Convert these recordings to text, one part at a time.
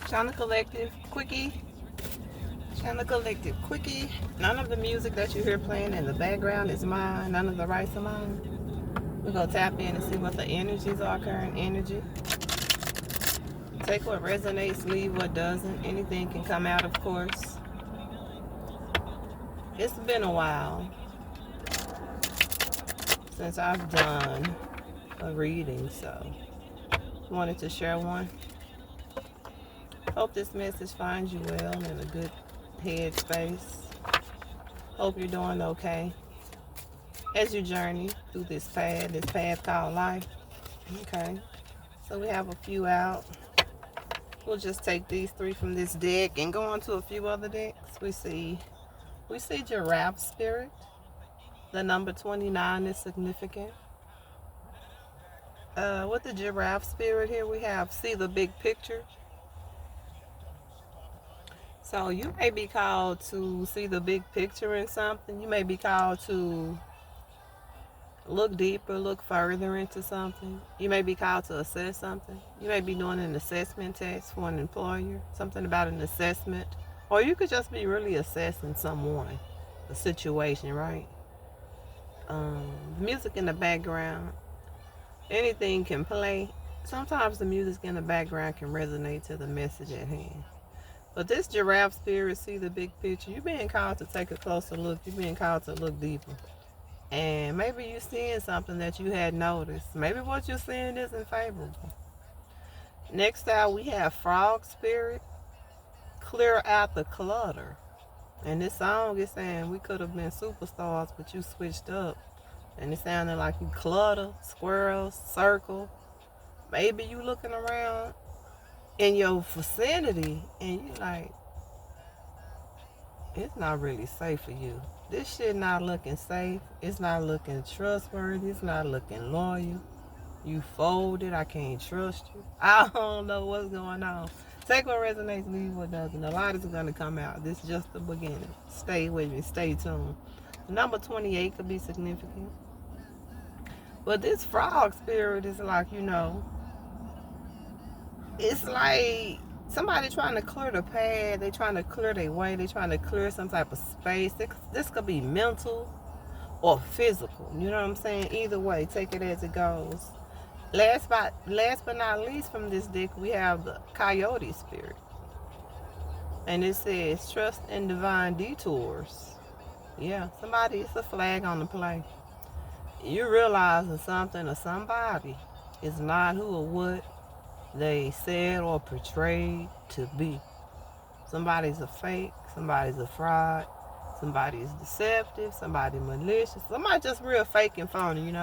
China Collective Quickie. China Collective Quickie. None of the music that you hear playing in the background is mine. None of the rights are mine. We're going to tap in and see what the energies are, current energy. Take what resonates, leave what doesn't. Anything can come out, of course. It's been a while since I've done a reading, so wanted to share one. Hope this message finds you well in a good headspace. Hope you're doing okay as you journey through this path called life. Okay, so we have a few out. We'll just take these three from this deck and go on to a few other decks. We see giraffe spirit. The number 29 is significant. With the giraffe spirit here, we have see the big picture. So you may be called to see the big picture in something. You may be called to look deeper, look further into something. You may be called to assess something. You may be doing an assessment test for an employer, something about an assessment. Or you could just be really assessing someone, a situation, right? Music in the background, anything can play. Sometimes the music in the background can resonate to the message at hand. But this giraffe spirit, see the big picture. You're being called to take a closer look. You're being called to look deeper. And maybe you're seeing something that you had noticed. Maybe what you're seeing isn't favorable. Next out, we have frog spirit. Clear out the clutter. And this song is saying we could have been superstars, but you switched up. And it sounded like you clutter, squirrels, circle. Maybe you looking around in your vicinity and you like, it's not really safe for you. This shit not looking safe. It's not looking trustworthy. It's not looking loyal. You folded. I can't trust you. I don't know what's going on. Take what resonates, leave what doesn't. A lot is going to come out. This is just the beginning. Stay with me. Stay tuned. Number 28 could be significant. But this frog spirit is like, it's like somebody trying to clear the path. They trying to clear their way. They trying to clear some type of space. This could be mental or physical. You know what I'm saying? Either way, take it as it goes. Last but not least from this deck, we have the coyote spirit. And it says, trust in divine detours. Yeah, it's a flag on the play. You realizing something or somebody is not who or what they said or portrayed to be. Somebody's a fake, somebody's a fraud, somebody's deceptive, somebody malicious, somebody just real fake and phony,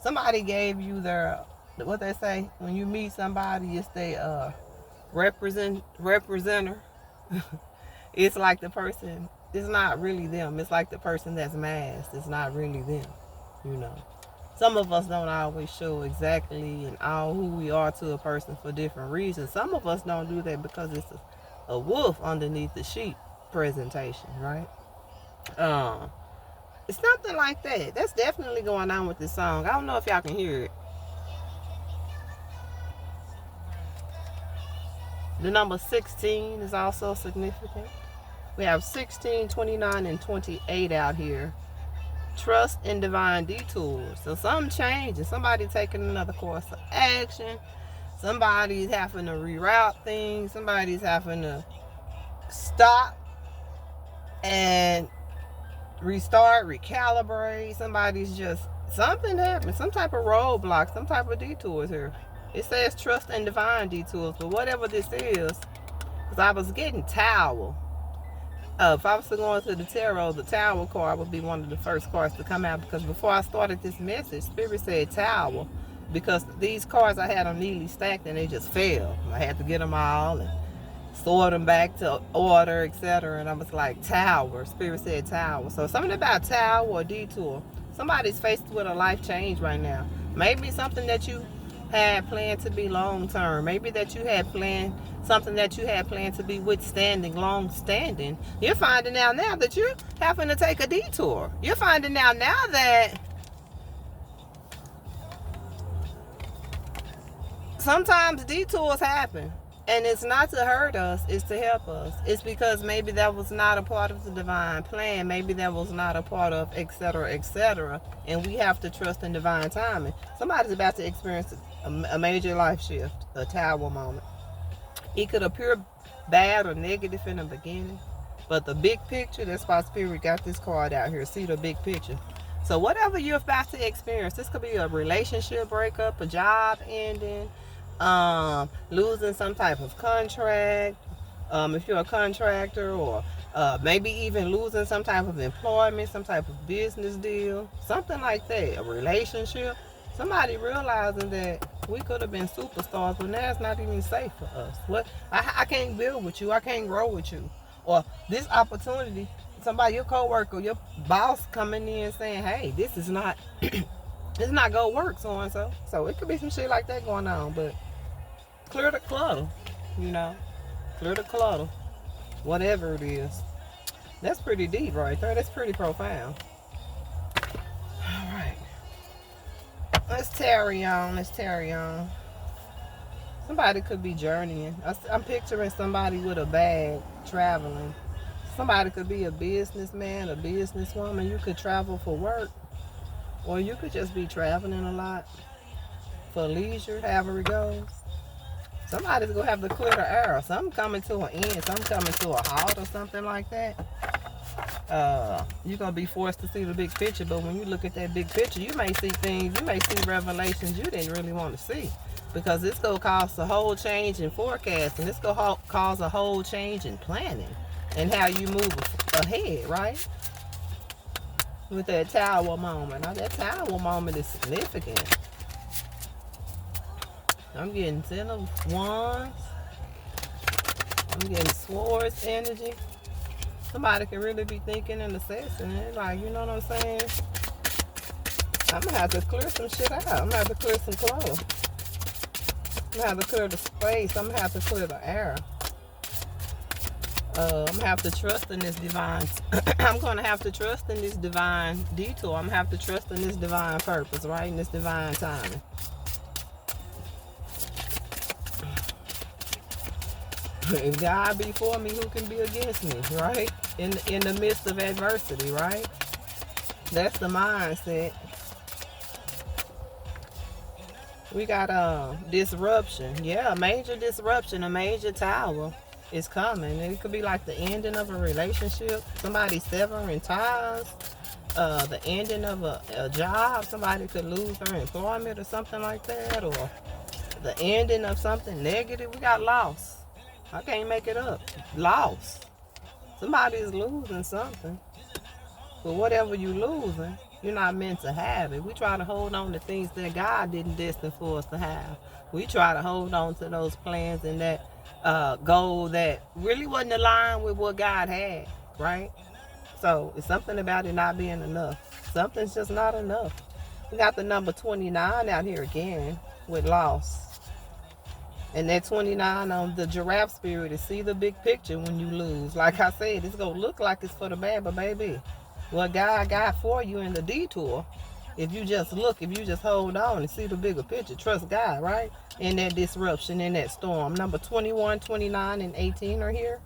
Somebody gave you their, what they say, when you meet somebody, it's their representer. It's like the person, it's not really them. It's like the person that's masked. It's not really them, Some of us don't always show exactly and all who we are to a person for different reasons. Some of us don't do that because it's a wolf underneath the sheep presentation, right? It's something like that. That's definitely going on with this song. I don't know if y'all can hear it. The number 16 is also significant. We have 16, 29, and 28 out here. Trust in divine detours. So something changing. Somebody taking another course of action. Somebody's having to reroute things. Somebody's having to stop and restart, recalibrate. Somebody's just, something happened. Some type of roadblock, some type of detours here. It says trust in divine detours, but whatever this is, because I was getting Tower. If I was to go into the tarot, the Tower card would be one of the first cards to come out, because before I started this message, Spirit said Tower, because these cards I had them neatly stacked and they just fell. I had to get them all and sort them back to order, etc. And I was like, Tower. Spirit said Tower. So something about Tower or detour. Somebody's faced with a life change right now. Maybe something that you had planned to be long term. Maybe that you had planned something that you had planned to be withstanding, long standing. You're finding out now that you're having to take a detour. You're finding out now that sometimes detours happen. And it's not to hurt us, it's to help us. It's because maybe that was not a part of the divine plan. Maybe that was not a part of etc., etc. And we have to trust in divine timing. Somebody's about to experience a major life shift, a tower moment. It could appear bad or negative in the beginning, but the big picture, that's why Spirit got this card out here. See the big picture. So whatever you're about to experience, this could be a relationship breakup, a job ending, losing some type of contract, if you're a contractor, or maybe even losing some type of employment, some type of business deal, something like that, a relationship. Somebody realizing that we could have been superstars, but now it's not even safe for us. What I can't build with you, I can't grow with you, or this opportunity. Somebody, your coworker, your boss coming in saying, "Hey, this is not, it's not gonna work," so and so. So it could be some shit like that going on, but clear the clutter, you know, clear the clutter, whatever it is. That's pretty deep right there. That's pretty profound. All right, let's carry on. Let's carry on. Somebody could be journeying. I'm picturing somebody with a bag traveling. Somebody could be a businessman, a businesswoman. You could travel for work, or you could just be traveling a lot for leisure, however it goes. Somebody's gonna have to clear the air. Something coming to an end, something coming to a halt or something like that. You're gonna be forced to see the big picture, but when you look at that big picture, you may see things, you may see revelations you didn't really want to see. Because it's gonna cause a whole change in forecasting. It's gonna cause a whole change in planning and how you move ahead, right? With that tower moment. Now that tower moment is significant. I'm getting 10 of Wands. I'm getting Swords energy. Somebody can really be thinking and assessing it. Like, you know what I'm saying? I'm gonna have to clear some shit out. I'm gonna have to clear some clothes. I'm gonna have to clear the space. I'm gonna have to clear the air. I'm gonna have to trust in this divine. I'm gonna have to trust in this divine detour. I'm gonna have to trust in this divine purpose, right? In this divine timing. If God be for me, who can be against me, right? In the midst of adversity, right? That's the mindset. We got disruption. Yeah, a major disruption, a major tower is coming. It could be like the ending of a relationship, somebody severing ties, the ending of a job. Somebody could lose their employment or something like that, or the ending of something negative. We got loss. I can't make it up. Loss. Somebody is losing something. But whatever you losing, you're not meant to have it. We try to hold on to things that God didn't destine for us to have. We try to hold on to those plans and that goal that really wasn't aligned with what God had, right? So it's something about it not being enough. Something's just not enough. We got the number 29 out here again with loss. And that 29 on the giraffe spirit is see the big picture when you lose. Like I said, it's going to look like it's for the bad, but baby, what God got for you in the detour, if you just look, if you just hold on and see the bigger picture, trust God, right? In that disruption, in that storm. Number 21, 29, and 18 are here.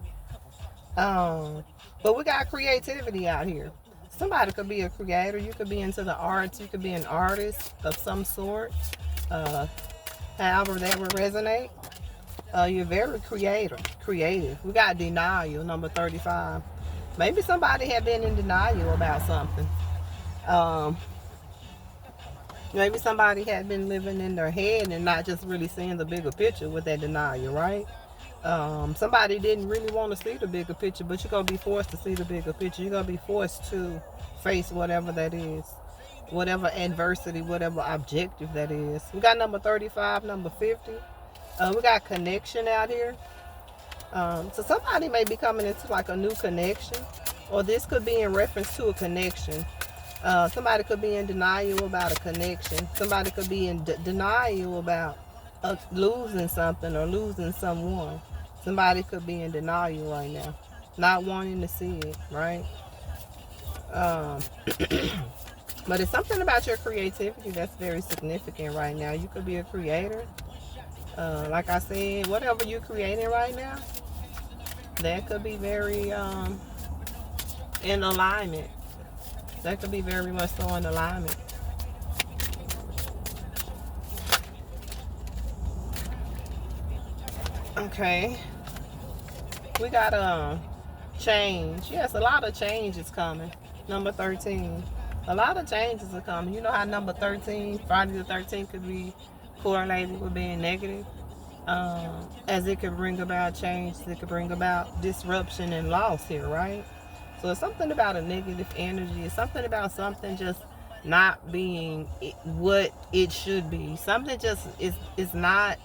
But we got creativity out here. Somebody could be a creator. You could be into the arts. You could be an artist of some sort. However that would resonate. You're very creative. We got denial, number 35. Maybe somebody had been in denial about something. Maybe somebody had been living in their head and not just really seeing the bigger picture with that denial, right? Somebody didn't really want to see the bigger picture, but you're going to be forced to see the bigger picture. You're going to be forced to face whatever that is. Whatever adversity, whatever objective that is. We got number 35, number 50. We got connection out here. So somebody may be coming into like a new connection, or this could be in reference to a connection. Somebody could be in denial about a connection. Somebody could be in denial about losing something or losing someone. Somebody could be in denial right now, not wanting to see it, right? But it's something about your creativity that's very significant right now. You could be a creator. Like I said, whatever you're creating right now, that could be very in alignment. That could be very much so in alignment. Okay. We got change. Yes, a lot of change is coming. Number 13. A lot of changes are coming. You know how number 13, Friday the 13th, could be correlated with being negative? As it could bring about change, it could bring about disruption and loss here, right? So it's something about a negative energy. It's something about something just not being what it should be. Something just is not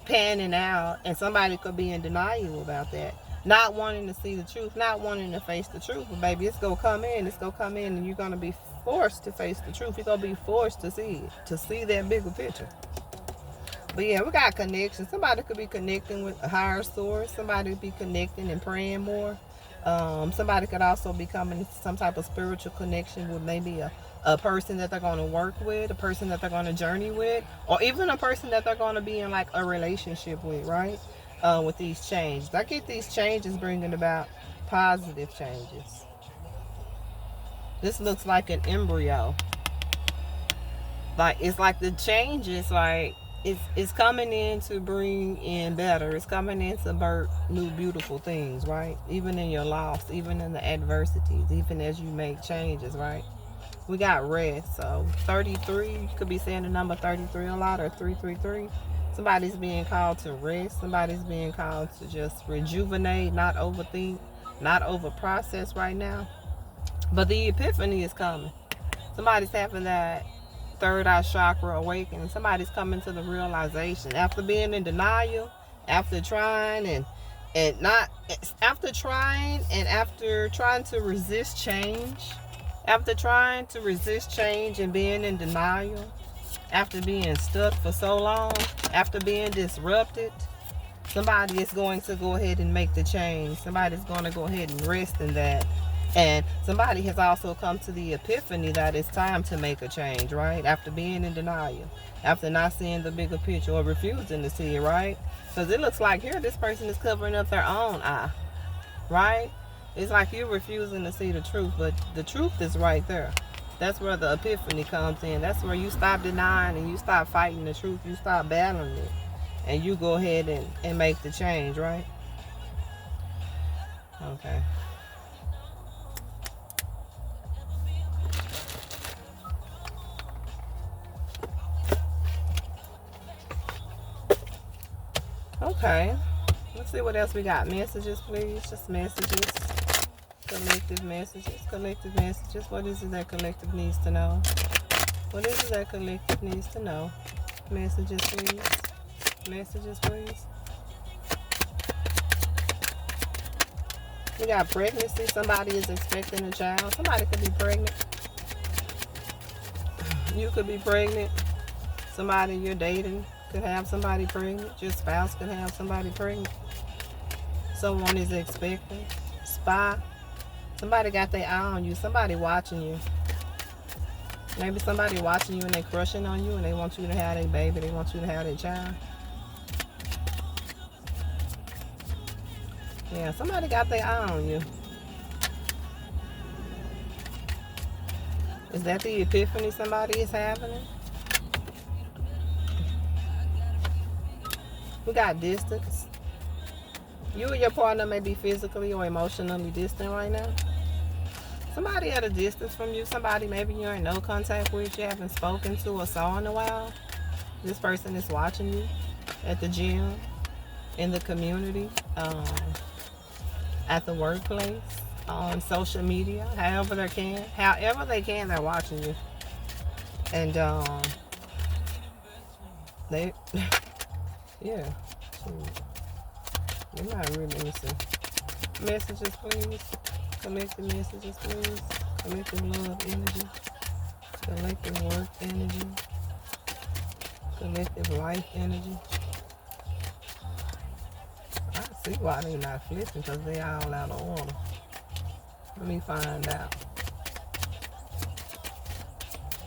panning out, and somebody could be in denial about that, not wanting to see the truth, not wanting to face the truth. But baby, it's gonna come in, and you're gonna be forced to face the truth. You're gonna be forced to see it, to see that bigger picture. But yeah, we got connection. Somebody could be connecting with a higher source. Somebody could be connecting and praying more. Somebody could also be coming to some type of spiritual connection with maybe a person that they're going to work with, a person that they're going to journey with, or even a person that they're going to be in like a relationship with, right? With these changes. I get these changes bringing about positive changes. This looks like an embryo. Like, it's like the changes, like, it's coming in to bring in better. It's coming in to birth new beautiful things, right? Even in your loss, even in the adversities, even as you make changes, right? We got rest. So 33, you could be saying the number 33 a lot, or 333. Somebody's being called to rest. Somebody's being called to just rejuvenate, not overthink, not overprocess right now. But the epiphany is coming. Somebody's having that third eye chakra awakening. Somebody's coming to the realization after being in denial, after trying and not after trying and after trying to resist change, after trying to resist change and being in denial, after being stuck for so long, after being disrupted. Somebody is going to go ahead and make the change. Somebody's going to go ahead and rest in that. And somebody has also come to the epiphany that it's time to make a change, right? After being in denial, after not seeing the bigger picture or refusing to see it, right? Because it looks like here this person is covering up their own eye, right? It's like you're refusing to see the truth, but the truth is right there. That's where the epiphany comes in. That's where you stop denying and you stop fighting the truth. You stop battling it. And you go ahead and make the change, right? Okay. Okay, let's see what else we got. Messages, please. Just messages. Collective messages. Collective messages. What is it that collective needs to know? What is it that collective needs to know? Messages, please. Messages, please. We got pregnancy. Somebody is expecting a child. Somebody could be pregnant. You could be pregnant. Somebody you're dating could have somebody pregnant. Your spouse could have somebody pregnant. Someone is expecting. Spy. Somebody got their eye on you. Somebody watching you. Maybe somebody watching you and they're crushing on you and they want you to have their baby. They want you to have their child. Yeah, somebody got their eye on you. Is that the epiphany somebody is having? We got distance. You and your partner may be physically or emotionally distant right now. Somebody at a distance from you, somebody maybe you're in no contact with, you haven't spoken to or saw in a while. This person is watching you at the gym, in the community, at the workplace, on social media, however they can, they're watching you. And they yeah. You're not really missing. Messages, please. Collective messages, please. Collective love energy. Collective work energy. Collective life energy. I see why they're not flipping, because they all out of order. Let me find out.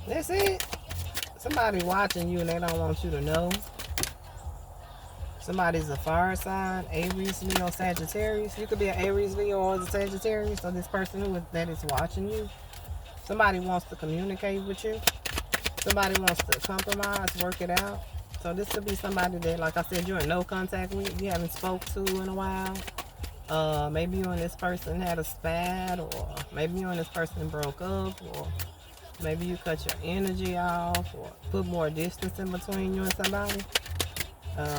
That's it. Somebody watching you and they don't want you to know. Somebody's a fire sign, Aries, Leo, Sagittarius. You could be an Aries, Leo, or a Sagittarius. So this person that is watching you, somebody wants to communicate with you. Somebody wants to compromise, work it out. So this could be somebody that, like I said, you're in no contact with, you haven't spoke to in a while. Maybe you and this person had a spat, or maybe you and this person broke up, or maybe you cut your energy off, or put more distance in between you and somebody.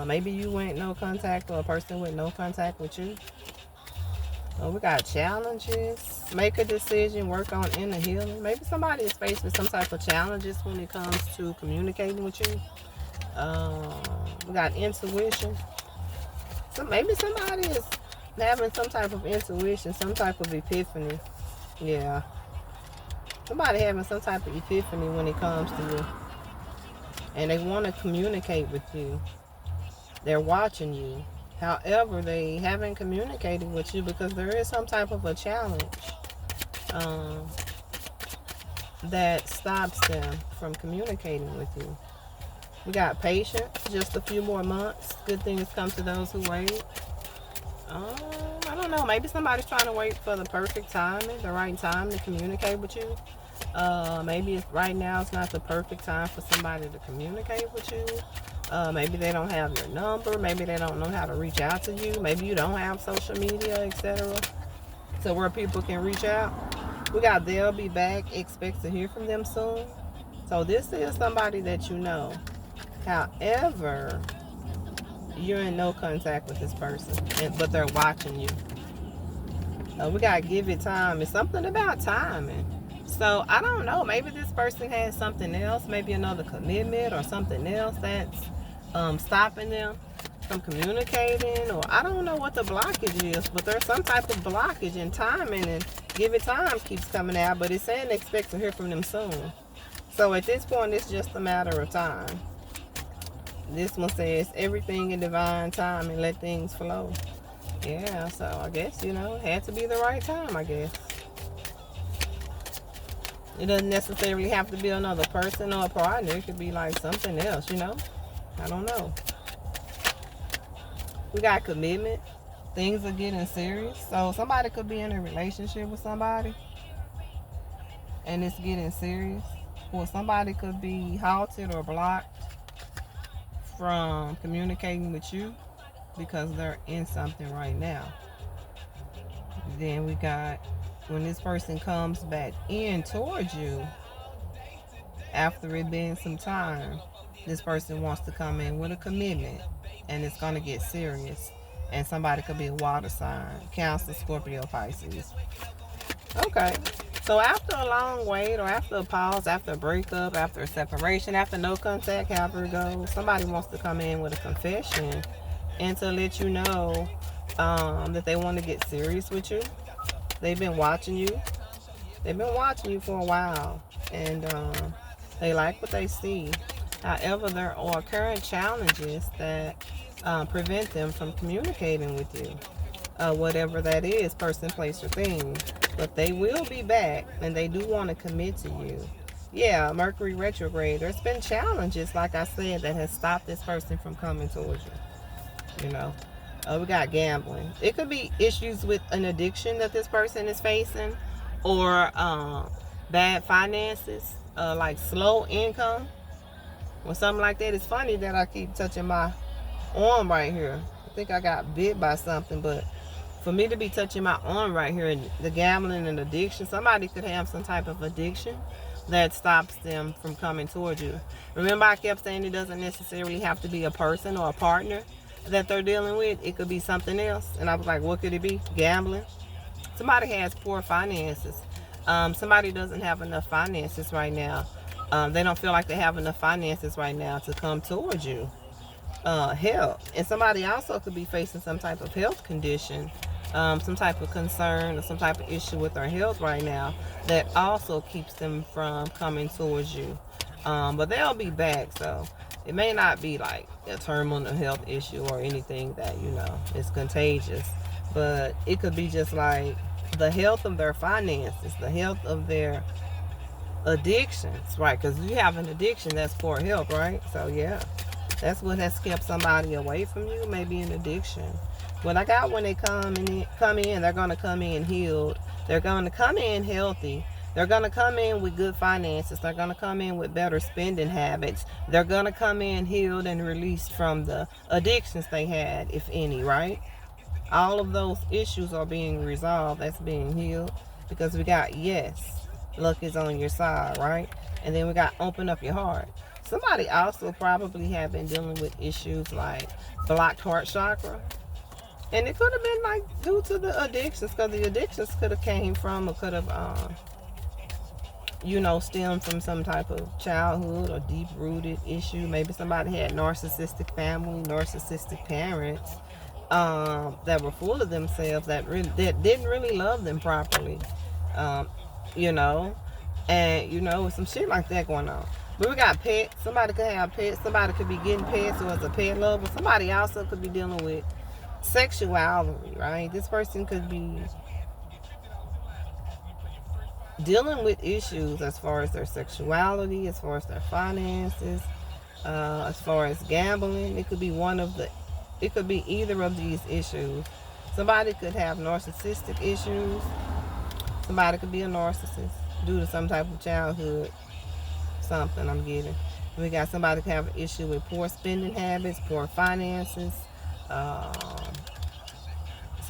Maybe you went no contact, or a person with no contact with you. We got challenges. Make a decision, work on inner healing. Maybe somebody is faced with some type of challenges when it comes to communicating with you. We got intuition. So maybe somebody is having some type of intuition, some type of epiphany. Yeah. Somebody having some type of epiphany when it comes to you. And they want to communicate with you. They're watching you. However, they haven't communicated with you because there is some type of a challenge that stops them from communicating with you. We got patience, just a few more months. Good things come to those who wait. I don't know. Maybe somebody's trying to wait for the perfect timing, the right time to communicate with you. Maybe right now it's not the perfect time for somebody to communicate with you. Maybe they don't have your number. Maybe they don't know how to reach out to you. Maybe you don't have social media, etc. So where people can reach out. We got they'll be back. Expect to hear from them soon. So this is somebody that you know. However, you're in no contact with this person, but they're watching you. We got to give it time. It's something about timing. So I don't know. Maybe this person has something else, maybe another commitment or something else that's stopping them from communicating, or I don't know what the blockage is, but there's some type of blockage in timing, and give it time keeps coming out, but it's saying expect to hear from them soon. So at this point, it's just a matter of time. This one says everything in divine time and let things flow. Yeah, so I guess, it had to be the right time, I guess. It doesn't necessarily have to be another person or a partner. It could be like something else, I don't know. We got commitment. Things are getting serious. So somebody could be in a relationship with somebody and it's getting serious. Or somebody could be halted or blocked from communicating with you because they're in something right now. Then we got when this person comes back in towards you after it being some time, this person wants to come in with a commitment and it's going to get serious. And somebody could be a water sign, Cancer, Scorpio, Pisces. Okay. So after a long wait, or after a pause, after a breakup, after a separation, after no contact, however it goes, somebody wants to come in with a confession and to let you know that they want to get serious with you. They've been watching you. They've been watching you for a while, and they like what they see. However, there are current challenges that prevent them from communicating with you. Whatever that is, person, place, or thing. But they will be back, and they do want to commit to you. Yeah, Mercury retrograde. There's been challenges, like I said, that has stopped this person from coming towards you. We got gambling. It could be issues with an addiction that this person is facing, or bad finances, like slow income, or something like that. It's funny that I keep touching my arm right here. I think I got bit by something, but for me to be touching my arm right here, and the gambling and addiction, somebody could have some type of addiction that stops them from coming towards you. Remember, I kept saying it doesn't necessarily have to be a person or a partner that they're dealing with. It could be something else. And I was like, what could it be? Gambling. Somebody has poor finances. Somebody doesn't have enough finances right now. They don't feel like they have enough finances right now to come towards you. Health. And somebody also could be facing some type of health condition, some type of concern or some type of issue with their health right now that also keeps them from coming towards you. But they'll be back, so it may not be like a terminal health issue or anything that, is contagious. But it could be just like the health of their finances, the health of their addictions, right? Because you have an addiction, that's poor health, right? So, yeah. That's what has kept somebody away from you, maybe an addiction. What I got, when they come in, they're going to come in healed. They're going to come in healthy. They're going to come in with good finances. They're going to come in with better spending habits. They're going to come in healed and released from the addictions they had, if any, right? All of those issues are being resolved. That's being healed. Because we got yes, luck is on your side, right? And then we got open up your heart. Somebody also probably have been dealing with issues like blocked heart chakra. And it could have been like due to the addictions, because the addictions could have came from, or could have, stemmed from some type of childhood or deep-rooted issue. Maybe somebody had narcissistic family, narcissistic parents that were full of themselves, that didn't really love them properly, you know, and with some shit like that going on. But we got pets. Somebody could have pets. Somebody could be getting pets or as a pet lover. Somebody also could be dealing with sexuality, right? This person could be dealing with issues as far as their sexuality, as far as their finances, as far as gambling. It could be it could be either of these issues. Somebody could have narcissistic issues. Somebody could be a narcissist due to some type of childhood something I'm getting. We got somebody could have an issue with poor spending habits, poor finances, some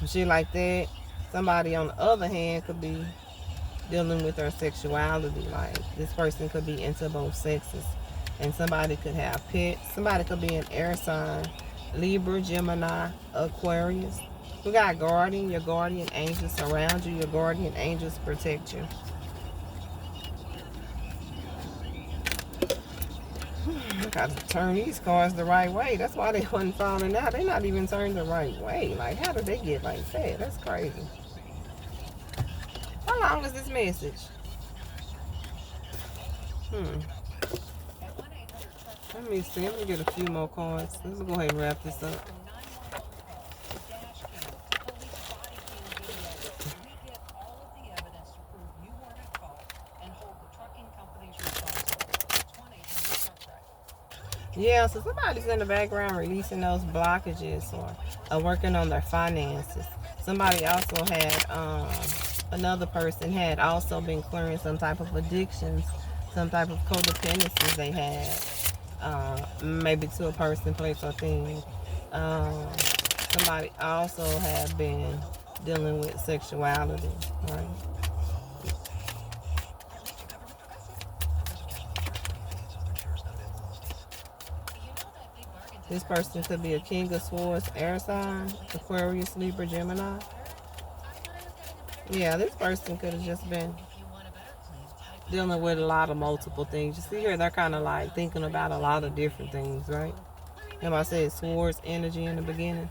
shit like that. Somebody on the other hand could be dealing with their sexuality. Like, this person could be into both sexes. And somebody could have pets. Somebody could be an air sign: Libra, Gemini, Aquarius. We got guardian. Your guardian angels surround you. Your guardian angels protect you. I got to turn these cards the right way. That's why they wasn't falling out. They're not even turned the right way. Like, how did they get like that? That's crazy. How long is this message? Let me see. Let me get a few more cards. Let's go ahead and wrap this up. Yeah, so somebody's in the background releasing those blockages or working on their finances. Somebody also had, another person had also been clearing some type of addictions, some type of codependencies they had, maybe to a person, place, or thing. Somebody also had been dealing with sexuality, right? This person could be a King of Swords, air sign, Aquarius, Libra, Gemini. Yeah, this person could have just been dealing with a lot of multiple things. You see here, they're kind of like thinking about a lot of different things, right? Remember I said swords energy in the beginning?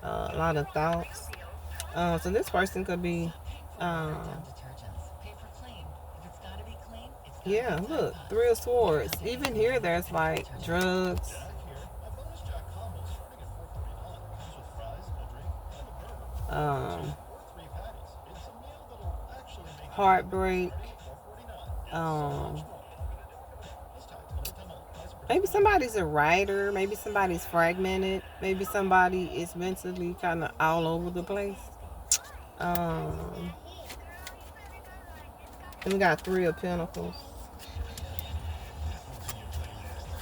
A lot of thoughts. So this person could be, yeah, look, 3 of Swords. Even here, there's like drugs, heartbreak, maybe somebody's a writer, maybe somebody's fragmented, maybe somebody is mentally kind of all over the place. And we got 3 of Pentacles.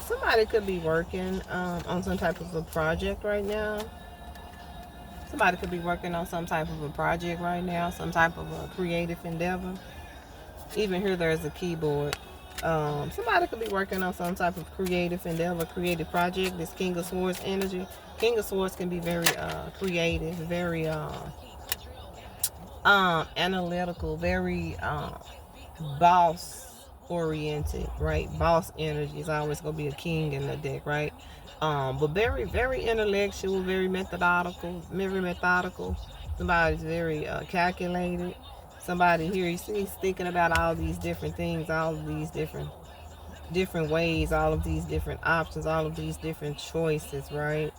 Somebody could be working on some type of a project right now. Somebody could be working on some type of a project right now, some type of a creative endeavor. Even here, there's a keyboard. Somebody could be working on some type of creative endeavor, creative project. This King of Swords energy. King of Swords can be very creative, very analytical, very boss oriented, right? Boss energy is always going to be a king in the deck, right? But very, very intellectual, very methodical. Somebody's very calculated. Somebody here, he's thinking about all these different things, all of these different ways, all of these different options, all of these different choices, right?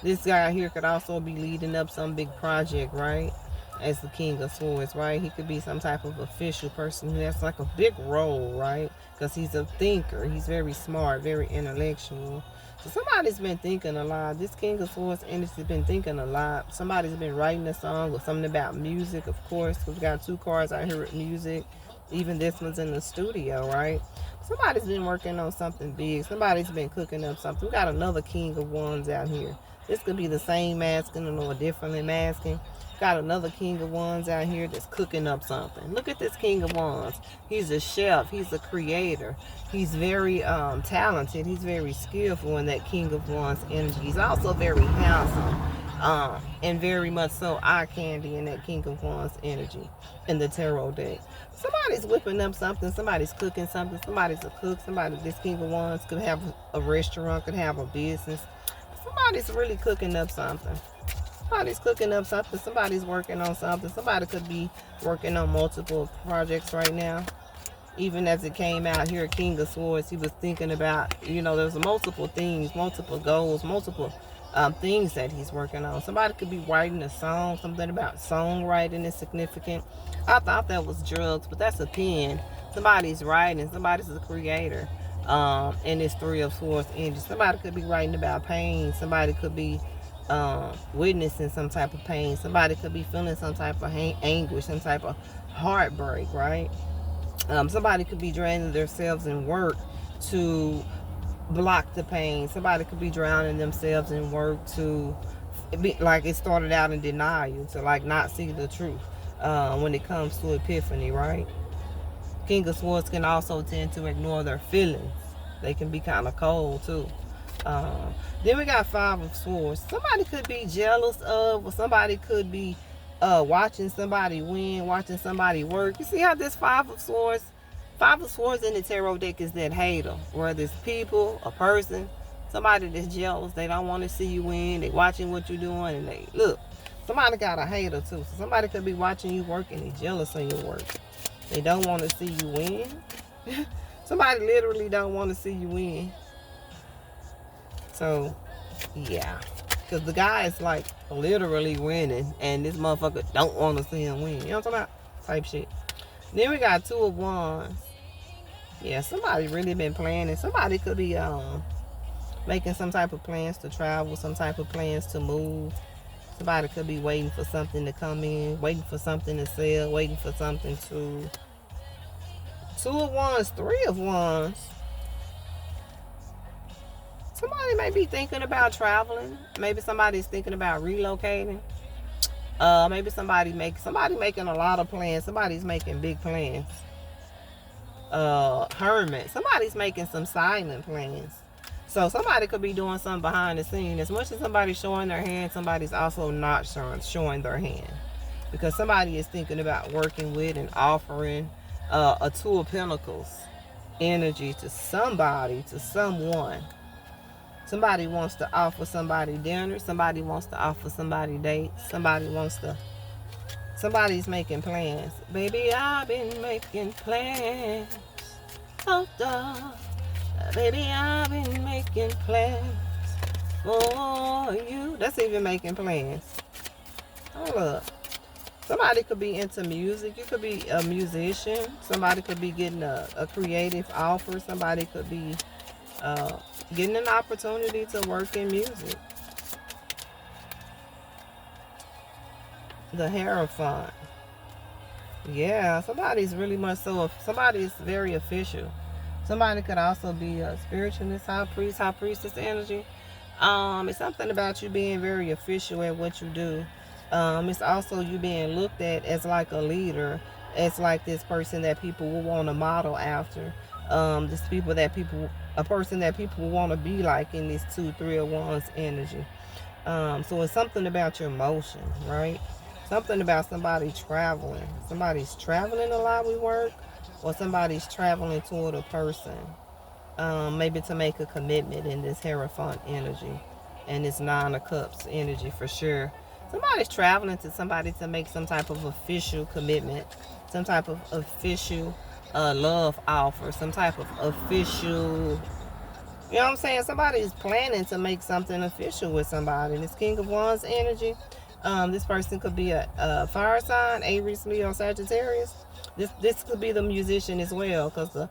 This guy here could also be leading up some big project, right? as the King of Swords, right? He could be some type of official person who has like a big role, right? Because he's a thinker. He's very smart, very intellectual. So somebody's been thinking a lot. This King of Swords energy's been thinking a lot. Somebody's been writing a song or something about music, of course. We've got 2 cards out here with music. Even this one's in the studio, right? Somebody's been working on something big. Somebody's been cooking up something. We got another King of Wands out here. This could be the same masking or differently masking. Got another King of Wands out here that's cooking up something. Look at this King of Wands. He's a chef. He's a creator. He's very talented. He's very skillful in that King of Wands energy. He's also very handsome and very much so eye candy in that King of Wands energy in the tarot deck. Somebody's whipping up something. Somebody's cooking something. Somebody's a cook. Somebody, this King of Wands could have a restaurant, could have a business. Somebody's really cooking up something. Somebody's cooking up something. Somebody's working on something. Somebody could be working on multiple projects right now. Even as it came out here, King of Swords, he was thinking about, there's multiple things, multiple goals, multiple things that he's working on. Somebody could be writing a song. Something about songwriting is significant. I thought that was drugs, but that's a pen. Somebody's writing. Somebody's a creator. And this 3 of Swords energy. Somebody could be writing about pain. Somebody could be witnessing some type of pain. Somebody could be feeling some type of anguish, some type of heartbreak, right? Somebody could be draining themselves in work to block the pain. Somebody could be drowning themselves in work to be like it started out in denial, to like not see the truth when it comes to epiphany, right? King of Swords can also tend to ignore their feelings. They can be kind of cold too. Then we got 5 of Swords. Somebody could be jealous of, or somebody could be watching somebody win, watching somebody work. You see how this 5 of Swords in the tarot deck is that hater, whether it's people, a person, somebody that's jealous. They don't want to see you win. They watching what you're doing, and they look. Somebody got a hater too. So somebody could be watching you work and they jealous of your work. They don't want to see you win. Somebody literally don't want to see you win. So, yeah. Because the guy is like literally winning and this motherfucker don't want to see him win. You know what I'm talking about? Type shit. Then we got 2 of Wands. Yeah, somebody really been planning. Somebody could be making some type of plans to travel, some type of plans to move. Somebody could be waiting for something to come in, waiting for something to sell, waiting for something to... 2 of Wands, 3 of Wands. Somebody may be thinking about traveling. Maybe somebody's thinking about relocating. Maybe somebody making a lot of plans. Somebody's making big plans. Hermit. Somebody's making some silent plans. So somebody could be doing something behind the scene. As much as somebody's showing their hand, somebody's also not showing their hand. Because somebody is thinking about working with and offering a 2 of Pentacles energy to somebody, to someone. Somebody wants to offer somebody dinner. Somebody wants to offer somebody dates. Somebody's making plans. Baby, I've been making plans. Oh, dog. Baby, I've been making plans for you. That's even making plans. Hold up. Somebody could be into music. You could be a musician. Somebody could be getting a creative offer. Somebody could be getting an opportunity to work in music. The Hierophant. Yeah, somebody's really much so. Somebody's very official. Somebody could also be a spiritualist, high priestess energy. It's something about you being very official at what you do. It's also you being looked at as like a leader, as like this person that people will want to model after. A person that people want to be like in this 2, 3 of Wands energy. So it's something about your motion, right? Something about somebody traveling. Somebody's traveling a lot with work, or somebody's traveling toward a person. Maybe to make a commitment in this Hierophant energy and this 9 of Cups energy for sure. Somebody's traveling to somebody to make some type of official commitment, some type of official love offer, some type of official, you know what I'm saying? Somebody's planning to make something official with somebody. This King of Wands energy, This person could be a fire sign, Aries, Leo, Sagittarius. This could be the musician as well, because the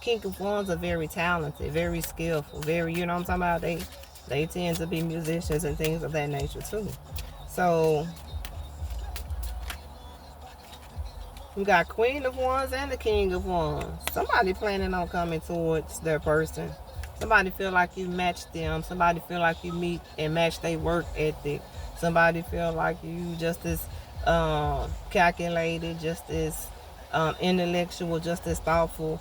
King of Wands are very talented, very skillful, very, you know what I'm talking about? They tend to be musicians and things of that nature too. So we got Queen of Wands and the King of Wands. Somebody planning on coming towards their person. Somebody feel like you match them. Somebody feel like you meet and match their work ethic. Somebody feel like you just as calculated, just as intellectual, just as thoughtful,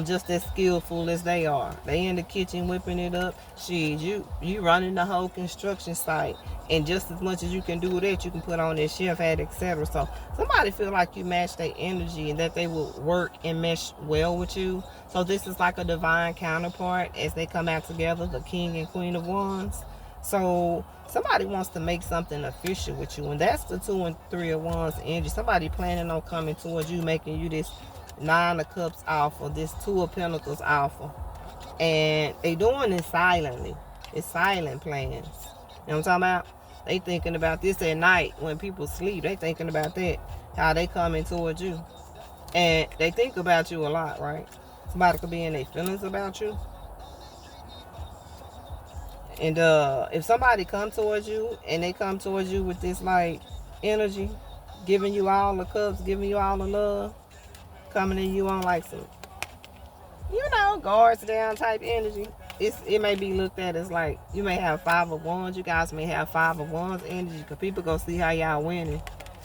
just as skillful as they are. They in the kitchen whipping it up. Shit, you running the whole construction site, and just as much as you can do that, you can put on their chef hat, etc. So somebody feel like you match their energy and that they will work and mesh well with you. So this is like a divine counterpart as they come out together, the King and Queen of Wands. So somebody wants to make something official with you, and that's the 2 and 3 of Wands energy. Somebody planning on coming towards you, making you this 9 of Cups offer, this 2 of Pentacles offer, and they doing it silently. It's silent plans. You know what I'm talking about? They thinking about this at night when people sleep. They thinking about that, how they coming towards you, and they think about you a lot, right? Somebody could be in their feelings about you. And if somebody come towards you and they come towards you with this like energy, giving you all the cups, giving you all the love, coming in you on like some, you know, guards down type energy, it may be looked at as like you may have 5 of Wands. You guys may have 5 of Wands energy, because people gonna see how y'all winning.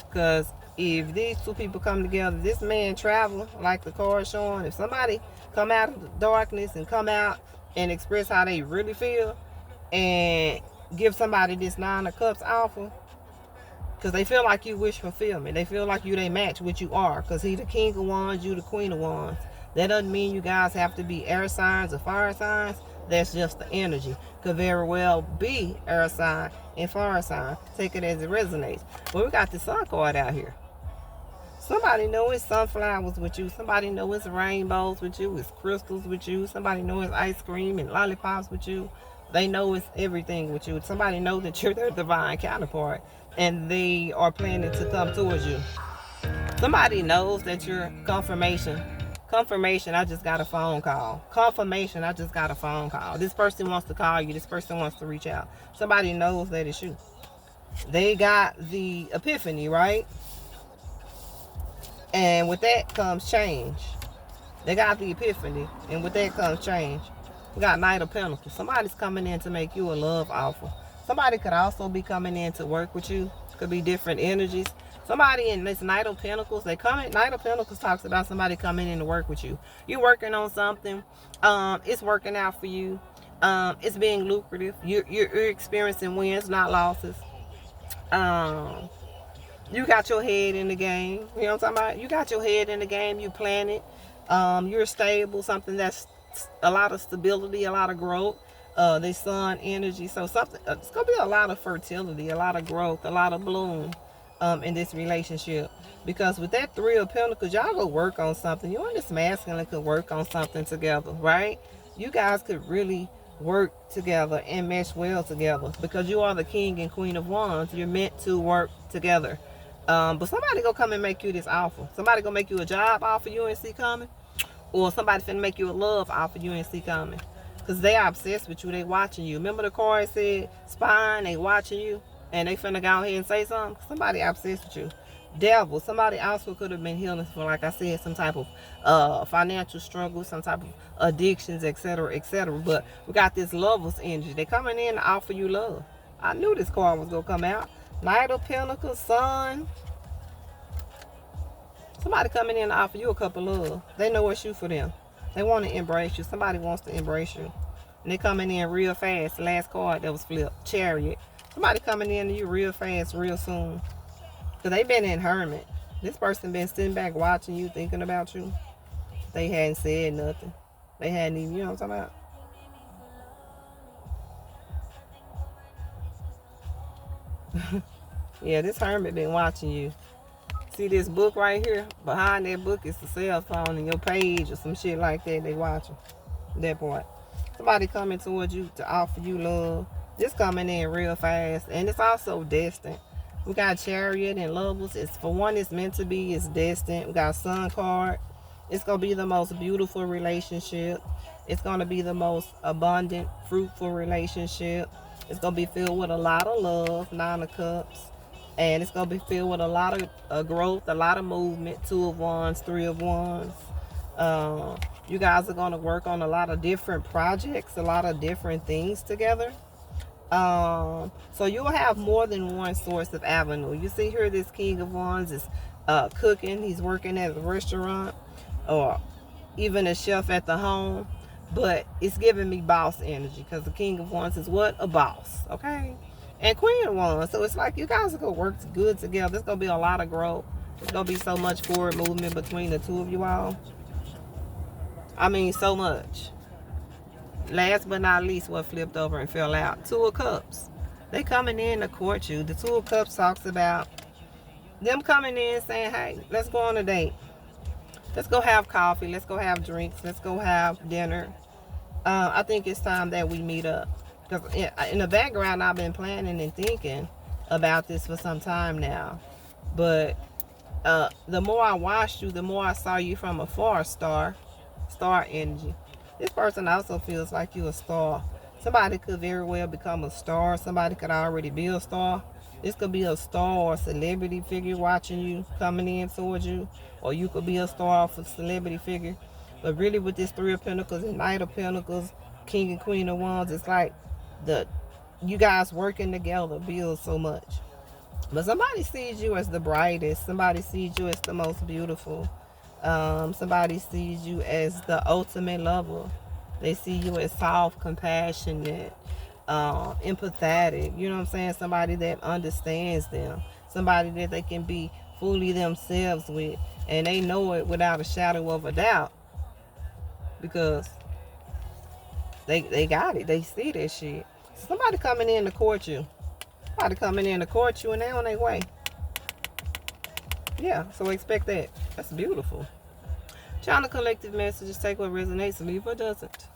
Because if these two people come together, this man travel like the card showing. If somebody come out of the darkness and come out and express how they really feel, and give somebody this 9 of Cups offer, because they feel like you wish fulfillment. They feel like you they match what you are, because he the King of Wands, you the Queen of Wands. That doesn't mean you guys have to be air signs or fire signs. That's just the energy. Could very well be air sign and fire sign. Take it as it resonates. But we got the Sun card out here. Somebody know it's sunflowers with you. Somebody know it's rainbows with you. It's crystals with you. Somebody know it's ice cream and lollipops with you. They know it's everything with you. Somebody know that you're their divine counterpart, and they are planning to come towards you. Somebody knows that you're confirmation. Confirmation, I just got a phone call. Confirmation, I just got a phone call. This person wants to call you. This person wants to reach out. Somebody knows that it's you. They got the epiphany, right? And with that comes change. They got the epiphany, and with that comes change. We got Knight of Pentacles. Somebody's coming in to make you a love offer. Somebody could also be coming in to work with you. Could be different energies. Somebody in this Knight of Pentacles, they come in. Knight of Pentacles talks about somebody coming in to work with you. You're working on something. It's working out for you. It's being lucrative. You're experiencing wins, not losses. You got your head in the game. You know what I'm talking about? You got your head in the game. You plan it. You're stable. Something that's a lot of stability, a lot of growth. The sun energy. So something, it's gonna be a lot of fertility, a lot of growth, a lot of bloom in this relationship. Because with that 3 of Pentacles, y'all go work on something. You and this masculine could work on something together, right? You guys could really work together and mesh well together, because you are the King and Queen of Wands. You're meant to work together. But somebody gonna come and make you this offer. Somebody gonna make you a job offer you ain't see coming. Or somebody finna make you a love offer you ain't see coming. Because they are obsessed with you. They watching you. Remember the card said spying, they watching you. And they finna go ahead and say something. Somebody obsessed with you. Devil. Somebody also could have been healing for, like I said, some type of financial struggle, some type of addictions, etc., etc. But we got this Lover's energy. They coming in to offer you love. I knew this card was gonna come out. Knight of Pentacles, Sun. Somebody coming in to offer you a cup of love. They know it's you for them. They want to embrace you. Somebody wants to embrace you. And they coming in real fast. The last card that was flipped, Chariot. Somebody coming in to you real fast, real soon. Because they been in hermit. This person been sitting back watching you, thinking about you. They hadn't said nothing. They hadn't even, you know what I'm talking about? Yeah, this hermit been watching you. See this book right here? Behind that book is the cell phone and your page or some shit like that. They watching that part. Somebody coming towards you to offer you love. This coming in real fast, and it's also destined. We got Chariot and Lovers. It's for one, it's meant to be, it's destined. We got Sun card. It's going to be the most beautiful relationship. It's going to be the most abundant, fruitful relationship. It's going to be filled with a lot of love, 9 of Cups. And it's going to be filled with a lot of growth, a lot of movement, 2 of Wands, 3 of Wands. You guys are going to work on a lot of different projects, a lot of different things together. So you'll have more than one source of avenue. You see here, this King of Wands is cooking. He's working at a restaurant or even a chef at the home. But it's giving me boss energy because the King of Wands is what? A boss, okay? And Queen of Wands. So it's like you guys are going to work good together. There's going to be a lot of growth. There's going to be so much forward movement between the two of you all. I mean, so much. Last but not least, what flipped over and fell out? 2 of Cups. They coming in to court you. The 2 of Cups talks about them coming in saying, hey, let's go on a date. Let's go have coffee. Let's go have drinks. Let's go have dinner. I think it's time that we meet up. Because in the background, I've been planning and thinking about this for some time now. But the more I watched you, the more I saw you from afar, star energy. This person also feels like you're a star. Somebody could very well become a star. Somebody could already be a star. This could be a star or a celebrity figure watching you, coming in towards you. Or you could be a star of a celebrity figure. But really with this 3 of Pentacles and Knight of Pentacles, King and Queen of Wands, it's like you guys working together builds so much. But somebody sees you as the brightest. Somebody sees you as the most beautiful. Somebody sees you as the ultimate lover. They see you as soft, compassionate, empathetic. You know what I'm saying? Somebody that understands them. Somebody that they can be fully themselves with. And they know it without a shadow of a doubt. Because they got it. They see that shit. Somebody coming in to court you. Somebody coming in to court you and they're on their way. Yeah, so expect that. That's beautiful. Channel collective messages. Take what resonates, leave what doesn't.